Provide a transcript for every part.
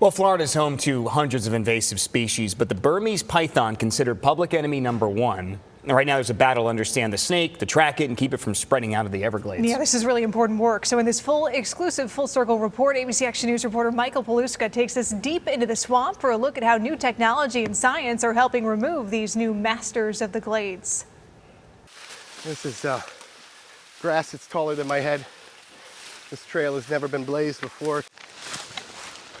Well, Florida is home to hundreds of invasive species, but the Burmese python considered public enemy #1. Right now, there's a battle to understand the snake, to track it, and keep it from spreading out of the Everglades. Yeah, this is really important work. So in this exclusive Full Circle report, ABC Action News reporter Michael Paluska takes us deep into the swamp for a look at how new technology and science are helping remove these new masters of the glades. This is grass that's taller than my head. This trail has never been blazed before.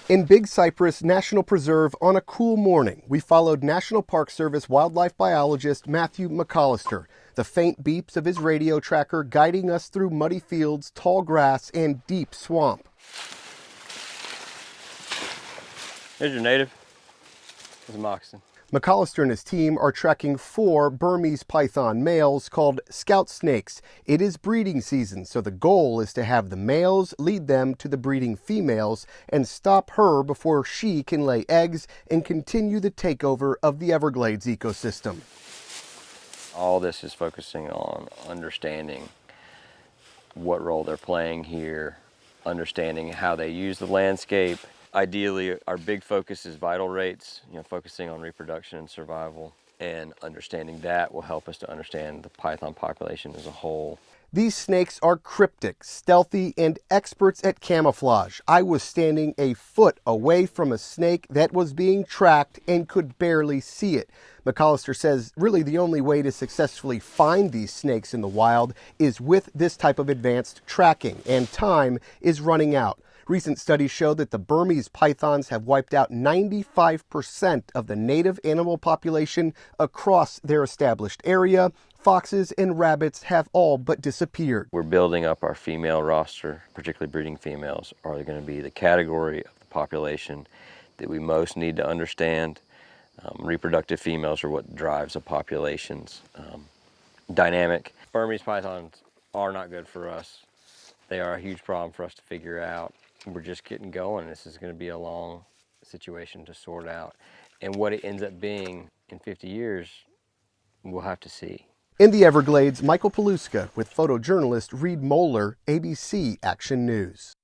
In Big Cypress National Preserve on a cool morning, we followed National Park Service wildlife biologist Matthew McAllister, the faint beeps of his radio tracker guiding us through muddy fields, tall grass, and deep swamp. Here's your native. This is moccasin. McAllister and his team are tracking 4 Burmese python males called scout snakes. It is breeding season, so the goal is to have the males lead them to the breeding females and stop her before she can lay eggs and continue the takeover of the Everglades ecosystem. All this is focusing on understanding what role they're playing here, understanding how they use the landscape. Ideally, our big focus is vital rates, focusing on reproduction and survival, and understanding that will help us to understand the python population as a whole. These snakes are cryptic, stealthy, and experts at camouflage. I was standing a foot away from a snake that was being tracked and could barely see it. McAllister says really the only way to successfully find these snakes in the wild is with this type of advanced tracking, and time is running out. Recent studies show that the Burmese pythons have wiped out 95% of the native animal population across their established area. Foxes and rabbits have all but disappeared. We're building up our female roster, particularly breeding females, are going to be the category of the population that we most need to understand. Reproductive females are what drives a population's dynamic. Burmese pythons are not good for us. They are a huge problem for us to figure out. We're just getting going. This is going to be a long situation to sort out. And what it ends up being in 50 years, we'll have to see. In the Everglades, Michael Paluska with photojournalist Reed Moeller, ABC Action News.